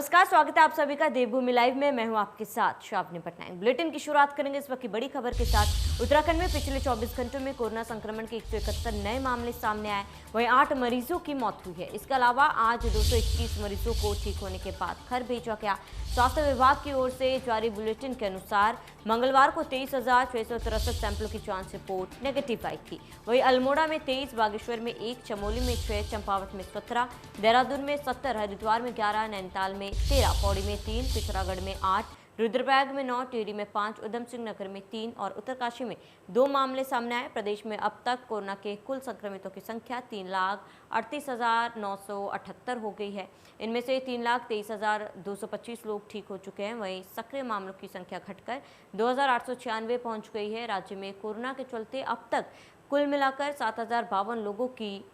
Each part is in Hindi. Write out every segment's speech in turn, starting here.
नमस्कार, स्वागत है आप सभी का देवभूमि लाइव में। मैं हूं आपके साथ श्रावणी पटनायक। बुलेटिन की शुरुआत करेंगे इस वक्त की बड़ी खबर के साथ। उत्तराखंड में पिछले 24 घंटों में कोरोना संक्रमण के 171 नए मामले सामने आए, वहीं 8 मरीजों की मौत हुई है। इसके अलावा आज 221 मरीजों को ठीक होने के बाद घर भेजा गया। स्वास्थ्य विभाग की ओर से जारी बुलेटिन के अनुसार मंगलवार को 23,663 सैंपलों की जांच रिपोर्ट नेगेटिव आई थी। वहीं अल्मोड़ा में 23, बागेश्वर में 1, चमोली में 6, चंपावत में 17, देहरादून में 70, हरिद्वार में 11, नैनीताल में 13, पौड़ी में 3, पिथौरागढ़ में 8, रुद्रप्रयाग में 9, टिहरी में 5, उधम सिंह नगर में 3 और उत्तरकाशी में 2 मामले सामने आए। प्रदेश में अब तक कोरोना के कुल संक्रमितों की संख्या 3,38,978 हो गई है। इनमें से 3,23,225 लोग ठीक हो चुके हैं। वहीं सक्रिय मामलों की संख्या घटकर 2,896 पहुंच गई है। राज्य में कोरोना के चलते अब तक कुल मिलाकर 7,052 लोगों की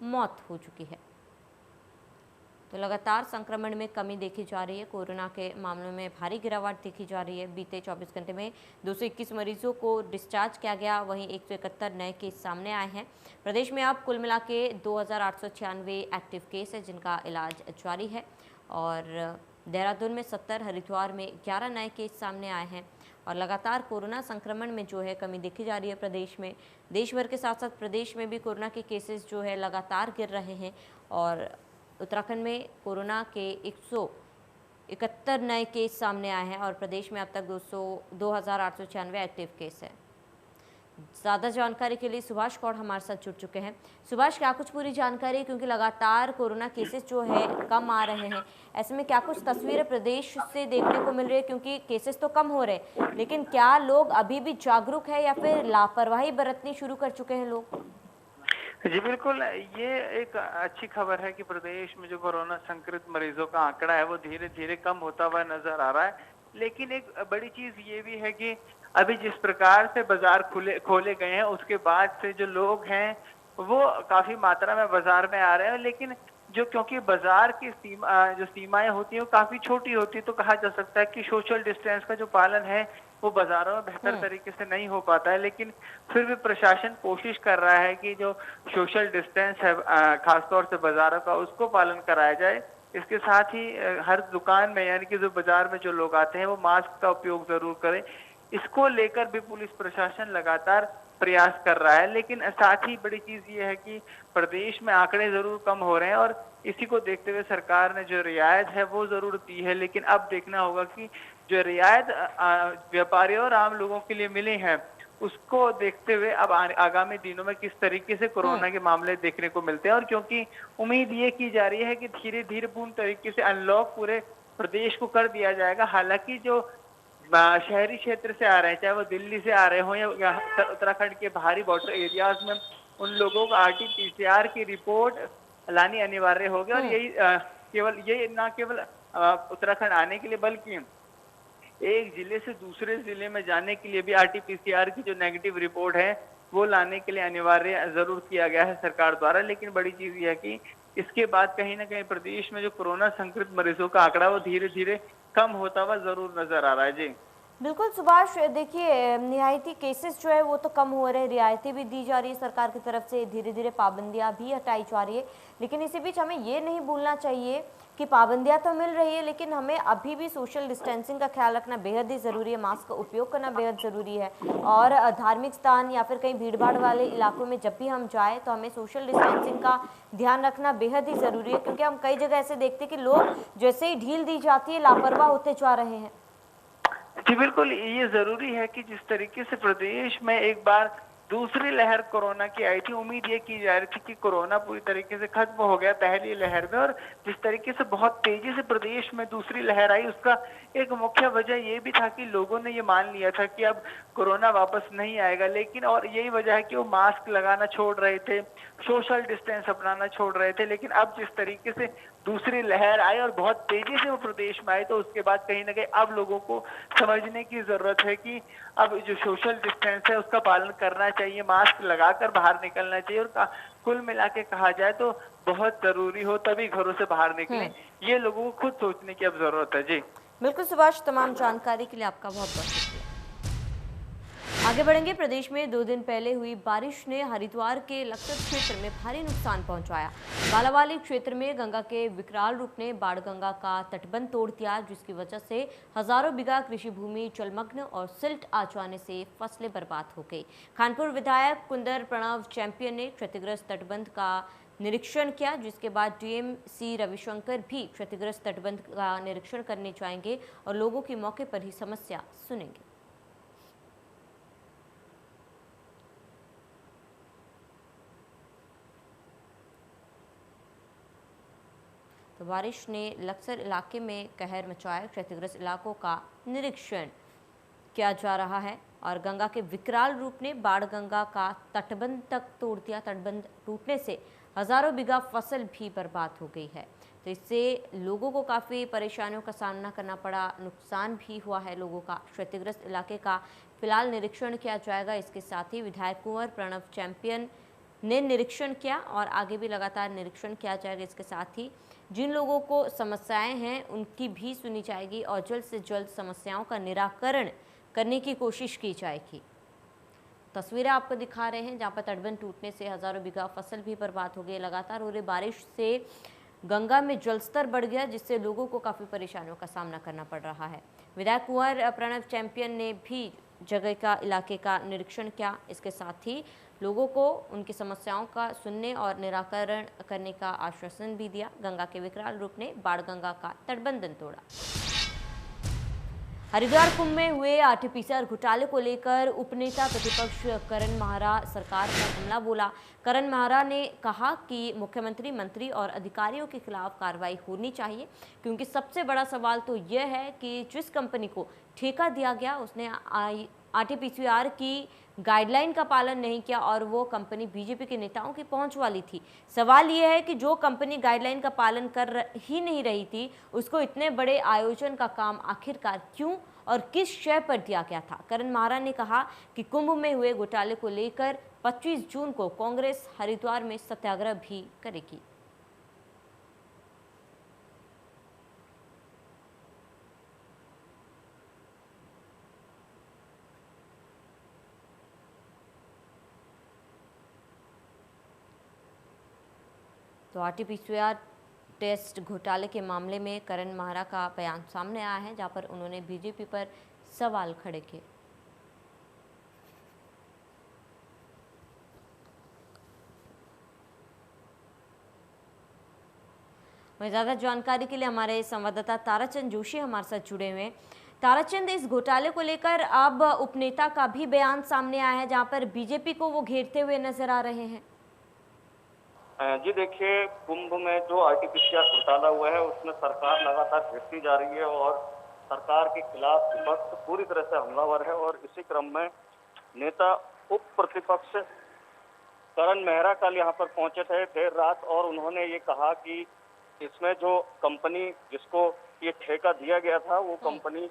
मौत हो चुकी है। तो लगातार संक्रमण में कमी देखी जा रही है। कोरोना के मामलों में भारी गिरावट देखी जा रही है। बीते 24 घंटे में 221 मरीजों को डिस्चार्ज किया गया, वहीं 171 नए केस सामने आए हैं। प्रदेश में अब कुल मिला के 2,896 एक्टिव केस है जिनका इलाज जारी है। और देहरादून में 70, हरिद्वार में 11 नए केस सामने आए हैं। और लगातार कोरोना संक्रमण में जो है कमी देखी जा रही है प्रदेश में। देश भर के साथ साथ प्रदेश में भी कोरोना के केसेस जो है लगातार गिर रहे हैं। और उत्तराखंड में कोरोना के 171 नए केस सामने आए हैं और प्रदेश में अब तक 2,896 एक्टिव केस है। ज़्यादा जानकारी के लिए सुभाष कौड़ हमारे साथ जुड़ चुके हैं। सुभाष, क्या कुछ पूरी जानकारी, क्योंकि लगातार कोरोना केसेस जो है कम आ रहे हैं, ऐसे में क्या कुछ तस्वीरें प्रदेश से देखने को मिल रही है? क्योंकि केसेस तो कम हो रहे हैं, लेकिन क्या लोग अभी भी जागरूक है या फिर लापरवाही बरतनी शुरू कर चुके हैं लोग? जी बिल्कुल, ये एक अच्छी खबर है कि प्रदेश में जो कोरोना संक्रमित मरीजों का आंकड़ा है वो धीरे धीरे कम होता हुआ नजर आ रहा है। लेकिन एक बड़ी चीज ये भी है कि अभी जिस प्रकार से बाजार खोले गए हैं उसके बाद से जो लोग हैं वो काफी मात्रा में बाजार में आ रहे हैं। लेकिन जो क्योंकि बाजार की जो सीमाएं होती हैं वो काफी छोटी होती है, तो कहा जा सकता है कि सोशल डिस्टेंस का जो पालन है वो बाजारों में बेहतर तरीके से नहीं हो पाता है। लेकिन फिर भी प्रशासन कोशिश कर रहा है कि जो सोशल डिस्टेंस है खासतौर से बाजारों का, उसको पालन कराया जाए। इसके साथ ही हर दुकान में यानी कि जो बाजार में जो लोग आते हैं वो मास्क का उपयोग जरूर करें। इसको लेकर भी पुलिस प्रशासन लगातार प्रयास कर रहा है। लेकिन साथ ही बड़ी चीज ये है कि प्रदेश में आंकड़े जरूर कम हो रहे हैं और इसी को देखते हुए सरकार ने जो रियायत है वो जरूर दी है। लेकिन अब देखना होगा कि जो रियायत व्यापारियों और आम लोगों के लिए मिली है उसको देखते हुए अब आगामी दिनों में किस तरीके से कोरोना के मामले देखने को मिलते हैं। और क्योंकि उम्मीद ये की जा रही है कि धीरे धीरे पूर्ण तरीके से अनलॉक पूरे प्रदेश को कर दिया जाएगा। हालांकि जो शहरी क्षेत्र से आ रहे हैं, चाहे वो दिल्ली से आ रहे हो या उत्तराखंड के बाहरी बॉर्डर एरियाज में, उन लोगों को RT-PCR की रिपोर्ट लानी अनिवार्य होगी। और यही केवल ये ना केवल उत्तराखंड आने के लिए बल्कि एक जिले से दूसरे जिले में जाने के लिए भी RT-PCR की जो नेगेटिव रिपोर्ट है वो लाने के लिए अनिवार्य जरूर किया गया है सरकार द्वारा। लेकिन बड़ी चीज ये है कि इसके बाद कहीं ना कहीं प्रदेश में जो कोरोना संक्रमित मरीजों का आंकड़ा वो धीरे धीरे कम होता हुआ जरूर नजर आ रहा है। जी बिल्कुल सुभाष, देखिए निहायती केसेस जो है वो तो कम हो रहे हैं, रियायतें भी दी जा रही है सरकार की तरफ से, धीरे धीरे पाबंदियां भी हटाई जा रही है। लेकिन इसी बीच हमें ये नहीं भूलना चाहिए कि पाबंदियां तो मिल रही है लेकिन हमें अभी भी सोशल डिस्टेंसिंग का ख्याल रखना बेहद ही ज़रूरी है। मास्क का उपयोग करना बेहद ज़रूरी है। और धार्मिक स्थान या फिर कहीं भीड़ भाड़ वाले इलाकों में जब भी हम जाएँ तो हमें सोशल डिस्टेंसिंग का ध्यान रखना बेहद ही ज़रूरी है। क्योंकि हम कई जगह ऐसे देखते हैं कि लोग जैसे ही ढील दी जाती है लापरवाह होते जा रहे हैं। जी बिल्कुल, ये जरूरी है कि जिस तरीके से प्रदेश में एक बार दूसरी लहर कोरोना की आई थी, उम्मीद ये की जा रही थी कि कोरोना पूरी तरीके से खत्म हो गया पहली लहर में, और जिस तरीके से बहुत तेजी से प्रदेश में दूसरी लहर आई उसका एक मुख्य वजह ये भी था कि लोगों ने ये मान लिया था कि अब कोरोना वापस नहीं आएगा। लेकिन और यही वजह है कि वो मास्क लगाना छोड़ रहे थे, सोशल डिस्टेंस अपनाना छोड़ रहे थे। लेकिन अब जिस तरीके से दूसरी लहर आई और बहुत तेजी से वो प्रदेश में आई, तो उसके बाद कहीं ना कहीं अब लोगों को समझने की जरूरत है कि अब जो सोशल डिस्टेंस है उसका पालन करना चाहिए, मास्क लगाकर बाहर निकलना चाहिए। और कुल मिला के कहा जाए तो बहुत जरूरी हो तभी घरों से बाहर निकलें, ये लोगों को खुद सोचने की अब जरूरत है। जी बिल्कुल सुभाष, तमाम जानकारी के लिए आपका बहुत बहुत शुक्रिया। आगे बढ़ेंगे। प्रदेश में 2 दिन पहले हुई बारिश ने हरिद्वार के लक्सर क्षेत्र में भारी नुकसान पहुंचाया। बालावाली क्षेत्र में गंगा के विकराल रूप ने बाणगंगा का तटबंध तोड़ दिया, जिसकी वजह से हजारों बीघा कृषि भूमि जलमग्न और सिल्ट आ जाने से फसलें बर्बाद हो गई। खानपुर विधायक कुंदर प्रणव चैंपियन ने क्षतिग्रस्त तटबंध का निरीक्षण किया, जिसके बाद डीएम सी रविशंकर भी क्षतिग्रस्त तटबंध का निरीक्षण करने जाएंगे और लोगों की मौके पर ही समस्या सुनेंगे। तो बारिश ने लक्सर इलाके में कहर मचाया। क्षतिग्रस्त इलाकों का निरीक्षण किया जा रहा है और गंगा के विकराल रूप ने बाणगंगा का तटबंध तक तोड़ दिया। तटबंध टूटने से हजारों बीघा फसल भी बर्बाद हो गई है। तो इससे लोगों को काफ़ी परेशानियों का सामना करना पड़ा, नुकसान भी हुआ है लोगों का। क्षतिग्रस्त इलाके का फिलहाल निरीक्षण किया जाएगा। इसके साथ ही विधायक कुंवर प्रणव चैंपियन ने निरीक्षण किया और आगे भी लगातार निरीक्षण किया जाएगा। इसके साथ ही जिन लोगों को समस्याएं हैं उनकी भी सुनी जाएगी और जल्द से जल्द समस्याओं का निराकरण करने की कोशिश की जाएगी। तस्वीरें आपको दिखा रहे हैं जहां पर तटबंध टूटने से हजारों बीघा फसल भी बर्बाद हो गई। लगातार हो रही बारिश से गंगा में जलस्तर बढ़ गया, जिससे लोगों को काफ़ी परेशानियों का सामना करना पड़ रहा है। विधायक कुंवर प्रणव चैंपियन ने भी जगह का इलाके का निरीक्षण किया। इसके साथ ही लोगों को उनकी समस्याओं का सुनने और निराकरण करने का आश्वासन भी दिया। गंगा के विकराल रूप ने बाणगंगा का तटबंध तोड़ा। हरिद्वार कुंभ में हुए आरटीपीसीआर घोटाले को लेकर उपनेता प्रतिपक्ष करण माहरा सरकार पर हमला बोला। करण माहरा ने कहा कि मुख्यमंत्री, मंत्री और अधिकारियों के खिलाफ कार्रवाई होनी चाहिए, क्योंकि सबसे बड़ा सवाल तो यह है कि जिस कंपनी को ठेका दिया गया उसने आरटीपीसीआर की गाइडलाइन का पालन नहीं किया और वो कंपनी बीजेपी के नेताओं की पहुंच वाली थी। सवाल ये है कि जो कंपनी गाइडलाइन का पालन कर ही नहीं रही थी, उसको इतने बड़े आयोजन का काम आखिरकार क्यों और किस शय पर दिया गया था। करण माहरा ने कहा कि कुंभ में हुए घोटाले को लेकर 25 जून को कांग्रेस हरिद्वार में सत्याग्रह भी करेगी। तो आरटीपीसीआर टेस्ट घोटाले के मामले में करण माहरा का बयान सामने आया है, जहां पर उन्होंने बीजेपी पर सवाल खड़े किए। वहीं ज़्यादा जानकारी के लिए हमारे संवाददाता ताराचंद जोशी हमारे साथ जुड़े हुए हैं। ताराचंद, इस घोटाले को लेकर अब उपनेता का भी बयान सामने आया है, जहां पर बीजेपी को वो घेरते हुए नजर आ रहे हैं। जी देखिए, कुंभ में जो आरटीपीसीआर घोटाला हुआ है उसमें सरकार लगातार घिरती जा रही है और सरकार के खिलाफ विपक्ष पूरी तरह से हमलावर है। और इसी क्रम में नेता उप प्रतिपक्ष करण मेहरा कल यहाँ पर पहुंचे थे देर रात और उन्होंने ये कहा कि इसमें जो कंपनी जिसको ये ठेका दिया गया था वो कंपनी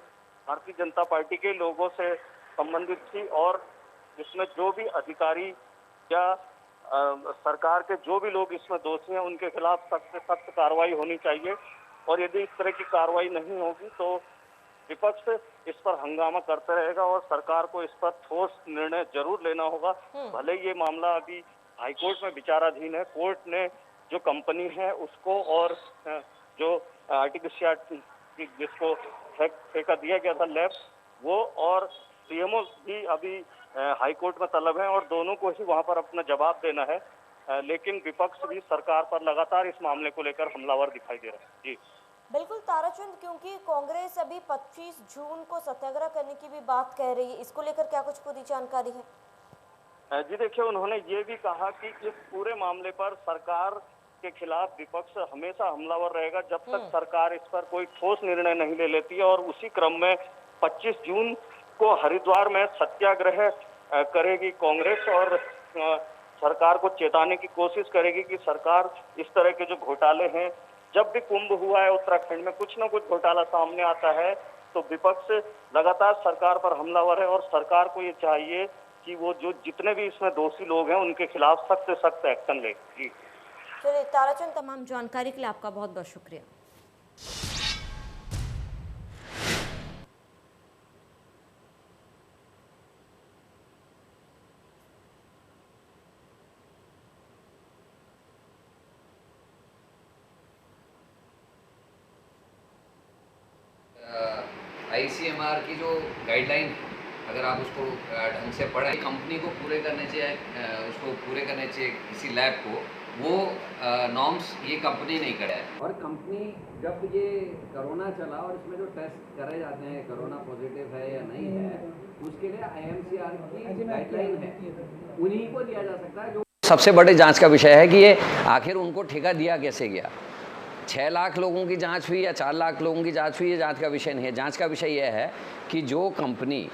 भारतीय जनता पार्टी के लोगों से संबंधित थी और इसमें जो भी अधिकारी या सरकार के जो भी लोग इसमें दोषी हैं उनके खिलाफ सख्त से सख्त कार्रवाई होनी चाहिए। और यदि इस तरह की कार्रवाई नहीं होगी तो विपक्ष इस पर हंगामा करते रहेगा और सरकार को इस पर ठोस निर्णय जरूर लेना होगा। भले ये मामला अभी हाईकोर्ट में विचाराधीन है। कोर्ट ने जो कंपनी है उसको और जो आरटीपीसीआर जिसको ठेका दिया गया था लैब, वो और सीएमओ भी अभी हाईकोर्ट में तलब है और दोनों को ही वहां पर अपना जवाब देना है। लेकिन विपक्ष भी सरकार पर लगातार इस मामले को लेकर हमलावर दिखाई दे रहा है। जी बिल्कुल ताराचंद, क्योंकि कांग्रेस अभी 25 जून को सत्याग्रह करने की भी बात कह रही है, इसको लेकर क्या कुछ पूरी जानकारी है? जी देखिए, उन्होंने ये भी कहा कि इस पूरे मामले पर सरकार के खिलाफ विपक्ष हमेशा हमलावर रहेगा जब तक सरकार इस पर कोई ठोस निर्णय नहीं ले लेती है। और उसी क्रम में 25 जून को हरिद्वार में सत्याग्रह करेगी कांग्रेस और सरकार को चेताने की कोशिश करेगी कि सरकार इस तरह के जो घोटाले हैं, जब भी कुंभ हुआ है उत्तराखंड में कुछ ना कुछ घोटाला सामने आता है तो विपक्ष लगातार सरकार पर हमलावर है और सरकार को ये चाहिए कि वो जो जितने भी इसमें दोषी लोग हैं उनके खिलाफ सख्त से सख्त एक्शन ले। जी चलिए ताराचंद, तमाम जानकारी के लिए आपका बहुत बहुत शुक्रिया। आईसीएमआर की जो गाइडलाइन है, अगर आप उसको ढंग से पढ़ें, कंपनी को पूरे करने चाहिए, उसको पूरे करने चाहिए किसी लैब को, वो नॉर्म्स ये कंपनी नहीं करे है। और कंपनी जब ये कोरोना चला और इसमें जो टेस्ट करे जाते हैं कोरोना पॉजिटिव है या नहीं है, उसके लिए IMCR की गाइडलाइन है, उन्हीं को दिया जा सकता है। जो सबसे बड़े जांच का विषय है कि ये आखिर उनको ठेका दिया कैसे गया। 6 लाख लोगों की जांच हुई या 4 लाख लोगों की जांच हुई, ये जांच का विषय नहीं है। जांच का विषय यह है कि जो कंपनी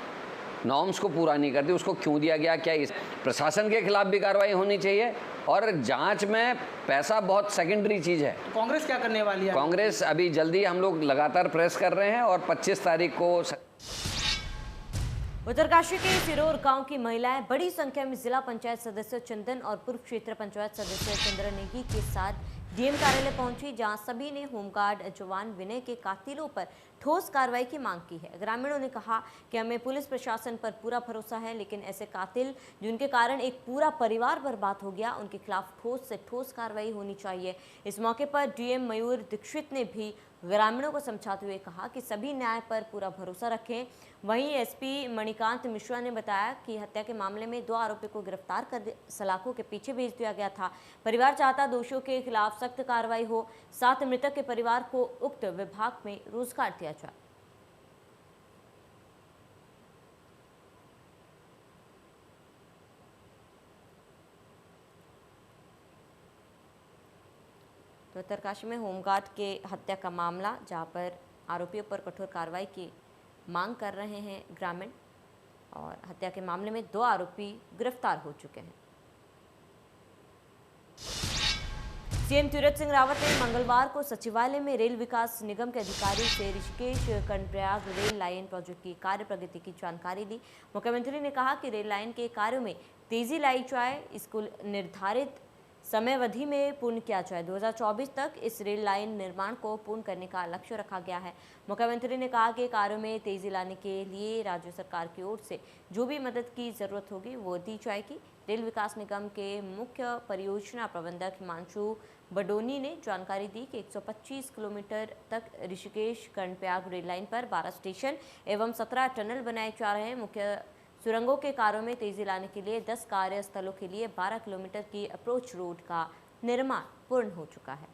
नॉर्म्स को पूरा नहीं करती उसको क्यों दिया गया, क्या इस प्रशासन के खिलाफ भी कार्रवाई होनी चाहिए। और जांच में पैसा बहुत सेकेंडरी चीज़ है। तो कांग्रेस क्या करने वाली है? कांग्रेस अभी जल्दी, हम लोग लगातार प्रेस कर रहे हैं और 25 तारीख को उत्तरकाशी के सिरोर गांव की महिलाएं बड़ी संख्या में जिला पंचायत सदस्य चंदन और पूर्व क्षेत्र पंचायत सदस्य चंद्र नेगी के साथ डीएम कार्यालय पहुंची, जहां सभी ने होमगार्ड जवान विनय के कातिलों पर ठोस कार्रवाई की मांग की है। ग्रामीणों ने कहा कि हमें पुलिस प्रशासन पर पूरा भरोसा है, लेकिन ऐसे कातिल जिनके कारण एक पूरा परिवार बर्बाद हो गया, उनके खिलाफ ठोस से ठोस कार्रवाई होनी चाहिए। इस मौके पर डीएम मयूर दीक्षित ने भी ग्रामीणों को समझाते हुए कहा कि सभी न्याय पर पूरा भरोसा रखें। वहीं एसपी मणिकांत मिश्रा ने बताया कि हत्या के मामले में 2 आरोपियों को गिरफ्तार कर सलाखों के पीछे भेज दिया गया था। परिवार चाहता दोषियों के खिलाफ सख्त कार्रवाई हो, साथ मृतक के परिवार को उक्त विभाग में रोजगार दिया जाए। तो उत्तरकाशी में होमगार्ड के हत्या का मामला, जहां पर आरोपियों पर कठोर कार्रवाई की मांग कर रहे हैं ग्रामीण, और हत्या के मामले में 2 आरोपी गिरफ्तार हो चुके हैं। सीएम तीरथ सिंह रावत ने मंगलवार को सचिवालय में रेल विकास निगम के अधिकारी से Rishikesh Karnaprayag rail line project की कार्य प्रगति की जानकारी दी। मुख्यमंत्री ने कहा कि रेल लाइन के कार्यों में तेजी लाई जाए, इसको निर्धारित समयावधि में पूर्ण किया जाए। 2024 तक इस रेल लाइन निर्माण को पूर्ण करने का लक्ष्य रखा गया है। मुख्यमंत्री ने कहा कि कार्यों में तेजी लाने के लिए राज्य सरकार की ओर से जो भी मदद की जरूरत होगी वो दी जाएगी। रेल विकास निगम के मुख्य परियोजना प्रबंधक हिमांशु बडोनी ने जानकारी दी कि 125 किलोमीटर तक ऋषिकेश कर्णप्रयाग रेल लाइन पर 12 स्टेशन एवं 17 टनल बनाए जा रहे हैं। मुख्य सुरंगों के कार्यों में तेजी लाने के लिए 10 कार्यस्थलों के लिए 12 किलोमीटर की अप्रोच रोड का निर्माण पूर्ण हो चुका है।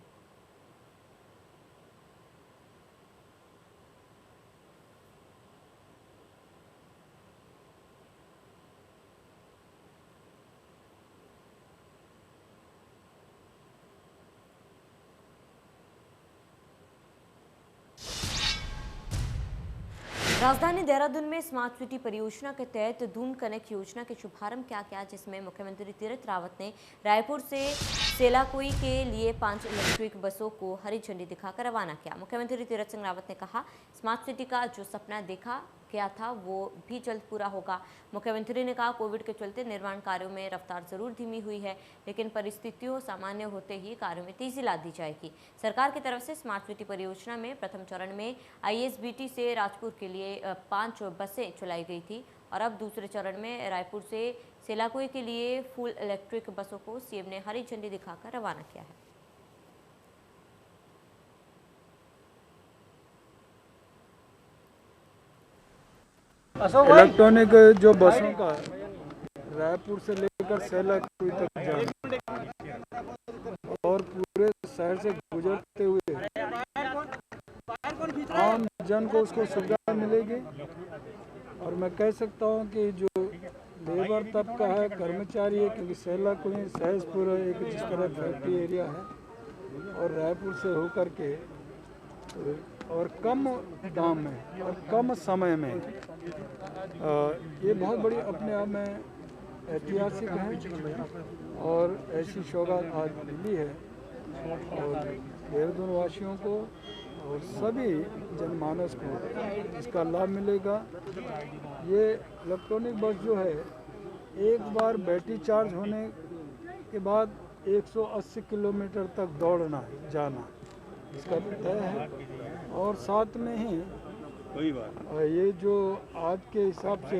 राजधानी देहरादून में स्मार्ट सिटी परियोजना के तहत दून कनेक्ट योजना के शुभारंभ किया गया, जिसमें मुख्यमंत्री तीरथ रावत ने रायपुर से सेलाकोई के लिए 5 इलेक्ट्रिक बसों को हरी झंडी दिखाकर रवाना किया। मुख्यमंत्री तीरथ सिंह रावत ने कहा, स्मार्ट सिटी का जो सपना देखा गया था वो भी जल्द पूरा होगा। मुख्यमंत्री ने कहा, कोविड के चलते निर्माण कार्यों में रफ्तार जरूर धीमी हुई है, लेकिन परिस्थितियों सामान्य होते ही कार्यों में तेजी ला दी जाएगी। सरकार की तरफ से स्मार्ट सिटी परियोजना में प्रथम चरण में ISBT से राजपुर के लिए 5 बसें चलाई गई थी, और अब दूसरे चरण में रायपुर से सेलाकोई के लिए फुल इलेक्ट्रिक बसों को सीएम ने हरी झंडी दिखाकर रवाना किया है। इलेक्ट्रॉनिक जो बसों का रायपुर से लेकर सेलाकोई तक जाना और पूरे शहर से गुजरते हुए आम जन को उसको सुविधा मिलेगी। और मैं कह सकता हूँ कि जो लेबर तबका है, कर्मचारी है, क्योंकि सेलाकोई सहजपुर एक जिस तरह फैक्ट्री एरिया है और रायपुर से होकर के और कम दाम में और कम समय में ये बहुत बड़ी अपने आप में ऐतिहासिक है और ऐसी सौगात आज मिली है। और देहरादून वासियों को और सभी जनमानस को इसका लाभ मिलेगा। ये इलेक्ट्रॉनिक बस जो है, एक बार बैटरी चार्ज होने के बाद 180 किलोमीटर तक दौड़ना जाना इसका तय है। और साथ में ही ये जो आज के हिसाब से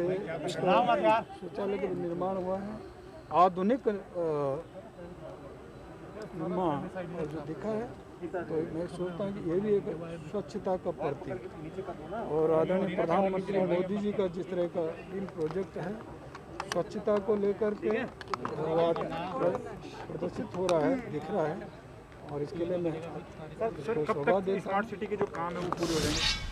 शौचालय का निर्माण हुआ है, आधुनिक निर्माण जो दिखा है तो मैं सोचता हूँ कि ये भी एक स्वच्छता का प्रतीक, और आदरणीय प्रधानमंत्री मोदी जी का जिस तरह का ड्रीम प्रोजेक्ट है स्वच्छता को लेकर के वो प्रदर्शित हो रहा है, दिख रहा है, और इसके लिए मैं उसको शोभा देता हूँ। स्मार्ट सिटी के जो काम है वो पूरे हो जाएंगे।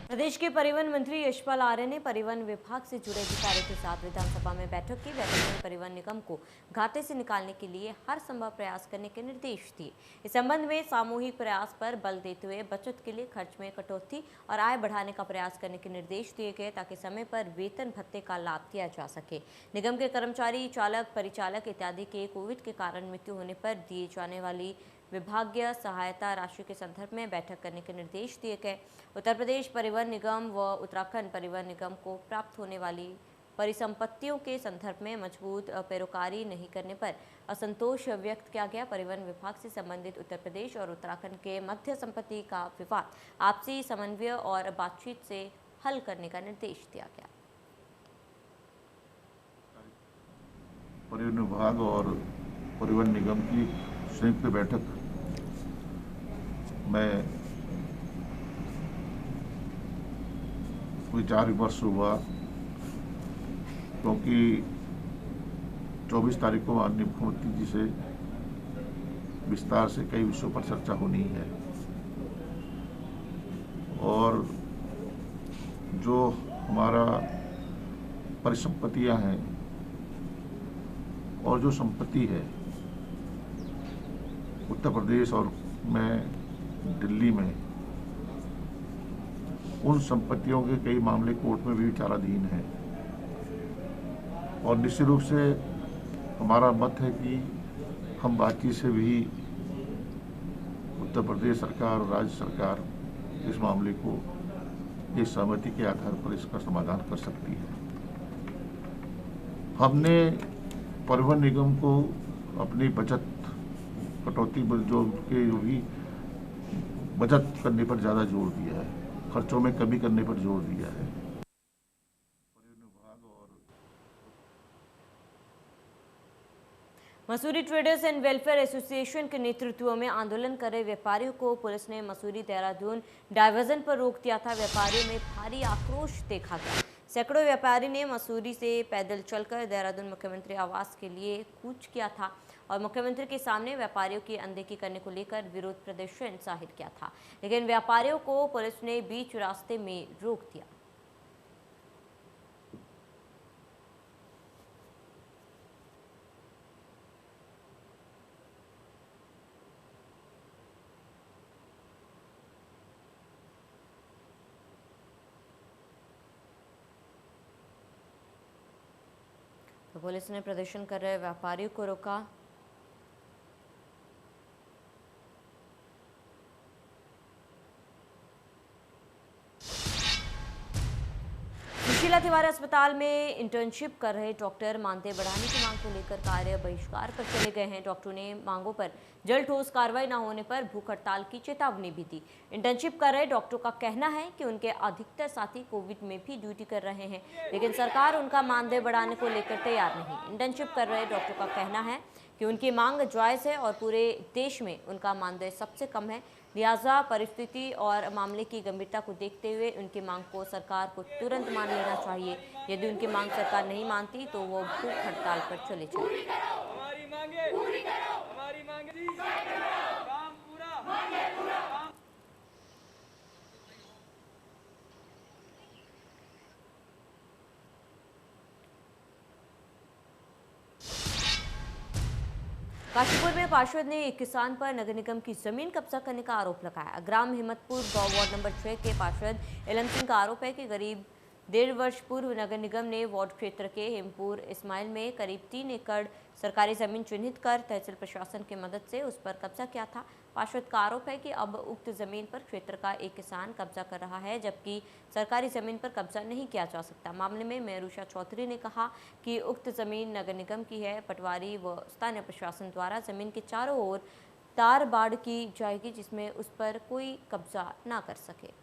प्रदेश के परिवहन मंत्री यशपाल आर्य ने परिवहन विभाग से जुड़े अधिकारियों के साथ विधानसभा में बैठक की। बैठक में परिवहन निगम को घाटे से निकालने के लिए हर संभव प्रयास करने के निर्देश दिए। इस संबंध में सामूहिक प्रयास पर बल देते हुए बचत के लिए खर्च में कटौती और आय बढ़ाने का प्रयास करने के निर्देश दिए गए, ताकि समय पर वेतन भत्ते का लाभ दिया जा सके। निगम के कर्मचारी, चालक, परिचालक इत्यादि के कोविड के कारण मृत्यु होने पर दिए जाने वाली विभागीय सहायता राशि के संदर्भ में बैठक करने के निर्देश दिए गए। उत्तर प्रदेश परिवहन निगम व उत्तराखंड परिवहन निगम को प्राप्त होने वाली परिसंपत्तियों के संदर्भ में मजबूत पैरोकारी नहीं करने पर असंतोष व्यक्त किया गया। परिवहन विभाग से संबंधित उत्तर प्रदेश और उत्तराखंड के मध्य संपत्ति का विवाद आपसी समन्वय और बातचीत से हल करने का निर्देश दिया गया। परिवहन विभाग और परिवहन निगम की संयुक्त बैठक में विचार विमर्श हुआ, क्योंकि 24 तारीख को माननीय मुख्यमंत्री जी से विस्तार से कई विषयों पर चर्चा होनी है, और जो हमारा परिसंपत्तियां हैं और जो संपत्ति है उत्तर प्रदेश और में दिल्ली में, उन संपत्तियों के कई मामले कोर्ट में भी विचाराधीन हैं, और निश्चित रूप से हमारा मत है कि हम बातचीत से भी उत्तर प्रदेश सरकार और राज्य सरकार इस मामले को इस सहमति के आधार पर इसका समाधान कर सकती है। हमने परिवहन निगम को अपनी बचत कटौती जो भी बचत करने पर ज़्यादा जोर दिया है, खर्चों में कमी करने पर जोर दिया है। Mussoorie traders and welfare association के नेतृत्व में आंदोलन कर रहे व्यापारियों को पुलिस ने मसूरी देहरादून डायवर्जन पर रोक दिया था। व्यापारियों में भारी आक्रोश देखा गया। सैकड़ों व्यापारी ने मसूरी से पैदल चलकर देहरादून मुख्यमंत्री आवास के लिए कूच किया था और मुख्यमंत्री के सामने व्यापारियों की अनदेखी करने को लेकर विरोध प्रदर्शन जाहिर किया था, लेकिन व्यापारियों को पुलिस ने बीच रास्ते में रोक दिया। तो पुलिस ने प्रदर्शन कर रहे व्यापारियों को रोका। सुशीला तिवारी अस्पताल में इंटर्नशिप कर रहे डॉक्टर मानदेय बढ़ाने की मांग को लेकर कार्य बहिष्कार पर चले गए हैं। डॉक्टरों ने मांगों पर जल्द ठोस कार्रवाई न होने पर भूख हड़ताल की चेतावनी भी दी। इंटर्नशिप कर रहे डॉक्टरों का कहना है कि उनके अधिकतर साथी कोविड में भी ड्यूटी कर रहे हैं, लेकिन सरकार उनका मानदेय बढ़ाने को लेकर तैयार नहीं। इंटर्नशिप कर रहे डॉक्टरों का कहना है कि उनकी मांग जायज़ है और पूरे देश में उनका मानदेय सबसे कम है, लिहाजा परिस्थिति और मामले की गंभीरता को देखते हुए उनकी मांग को सरकार को तुरंत मान लेना चाहिए। यदि उनकी मांग सरकार नहीं मानती तो वो भूख हड़ताल पर चले जाएंगे। काशीपुर में पार्षद ने एक किसान पर नगर निगम की जमीन कब्जा करने का आरोप लगाया। ग्राम हिम्मतपुर वार्ड नंबर 6 के पार्षद एलन सिंह का आरोप है कि करीब 1.5 वर्ष पूर्व नगर निगम ने वार्ड क्षेत्र के हिमपुर इस्माइल में करीब 3 एकड़ सरकारी जमीन चिन्हित कर तहसील प्रशासन की मदद से उस पर कब्जा किया था। पार्षद का आरोप है कि अब उक्त जमीन पर क्षेत्र का एक किसान कब्जा कर रहा है, जबकि सरकारी जमीन पर कब्जा नहीं किया जा सकता। मामले में मेयर उषा चौधरी ने कहा कि उक्त जमीन नगर निगम की है। पटवारी व स्थानीय प्रशासन द्वारा जमीन के चारों ओर तार बाड़ की जाएगी, जिसमें उस पर कोई कब्जा ना कर सके।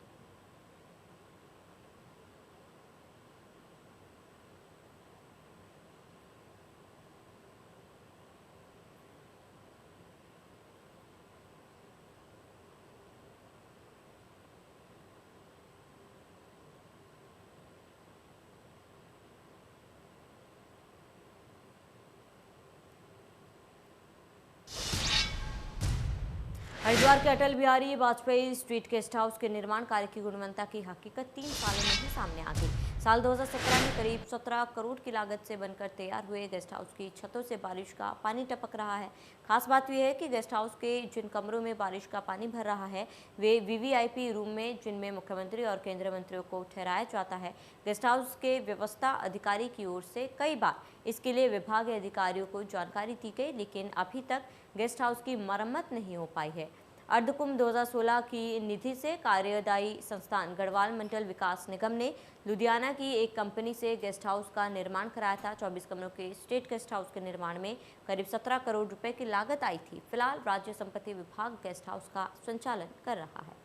हरिद्वार के Atal Bihari Vajpayee street guest house के निर्माण कार्य की गुणवत्ता की हकीकत 3 सालों में ही सामने आ गई। साल 2017 में करीब 17 करोड़ की लागत से बनकर तैयार हुए गेस्ट हाउस की छतों से बारिश का पानी टपक रहा है। खास बात यह है कि गेस्ट हाउस के जिन कमरों में बारिश का पानी भर रहा है वे वीवीआईपी रूम में, जिनमें मुख्यमंत्री और केंद्रीय मंत्रियों को ठहराया जाता है। गेस्ट हाउस के व्यवस्था अधिकारी की ओर से कई बार इसके लिए विभागीय अधिकारियों को जानकारी दी गई, लेकिन अभी तक गेस्ट हाउस की मरम्मत नहीं हो पाई है। अर्धकुंभ 2016 की निधि से कार्यदायी संस्थान गढ़वाल मंडल विकास निगम ने लुधियाना की एक कंपनी से गेस्ट हाउस का निर्माण कराया था। 24 कमरों के स्टेट गेस्ट हाउस के निर्माण में करीब 17 करोड़ रुपए की लागत आई थी। फिलहाल राज्य संपत्ति विभाग गेस्ट हाउस का संचालन कर रहा है।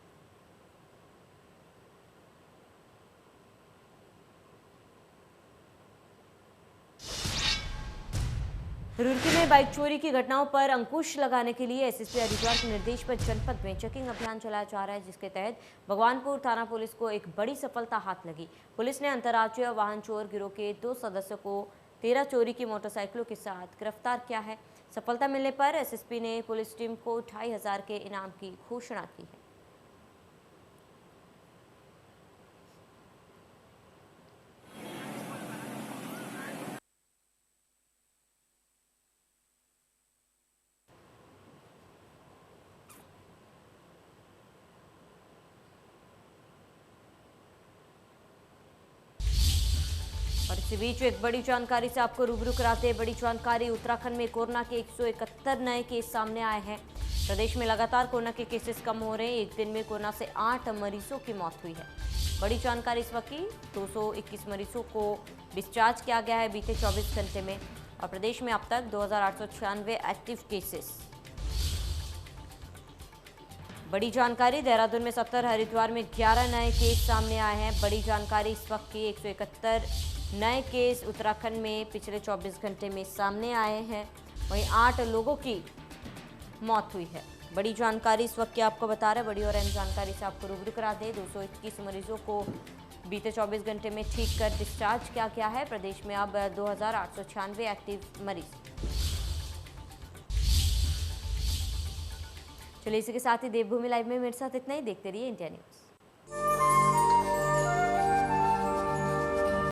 रुड़की में बाइक चोरी की घटनाओं पर अंकुश लगाने के लिए एसएसपी हरिद्वार के निर्देश पर जनपद में चेकिंग अभियान चलाया जा रहा है, जिसके तहत भगवानपुर थाना पुलिस को एक बड़ी सफलता हाथ लगी। पुलिस ने अंतर्राज्यीय वाहन चोर गिरोह के 2 सदस्यों को 13 चोरी की मोटरसाइकिलों के साथ गिरफ्तार किया है। सफलता मिलने पर एसएसपी ने पुलिस टीम को 25,000 के इनाम की घोषणा की है। और इसी बीच एक बड़ी जानकारी से आपको रूबरू कराते हैं। बड़ी जानकारी, उत्तराखंड में कोरोना के 171 नए केस सामने आए हैं। प्रदेश में लगातार कोरोना के केसेस कम हो रहे हैं। एक दिन में कोरोना से 8 मरीजों की मौत हुई है। बड़ी जानकारी इस वक्त की, 221 मरीजों को डिस्चार्ज किया गया है बीते 24 घंटे में। और प्रदेश में अब तक 2,896 एक्टिव केसेस। बड़ी जानकारी, देहरादून में 70, हरिद्वार में 11 नए केस सामने आए हैं। बड़ी जानकारी इस वक्त की, 171 नए केस उत्तराखंड में पिछले 24 घंटे में सामने आए हैं। वहीं 8 लोगों की मौत हुई है। बड़ी जानकारी इस वक्त की आपको बता रहे हैं। बड़ी और अहम जानकारी से आपको रूबरू करा दें। 221 मरीजों को बीते 24 घंटे में ठीक कर डिस्चार्ज किया गया है। प्रदेश में अब 2,896 एक्टिव मरीज। चलिए इसी के साथ ही देवभूमि लाइव में मेरे साथ इतना ही। देखते रहिए इंडिया न्यूज।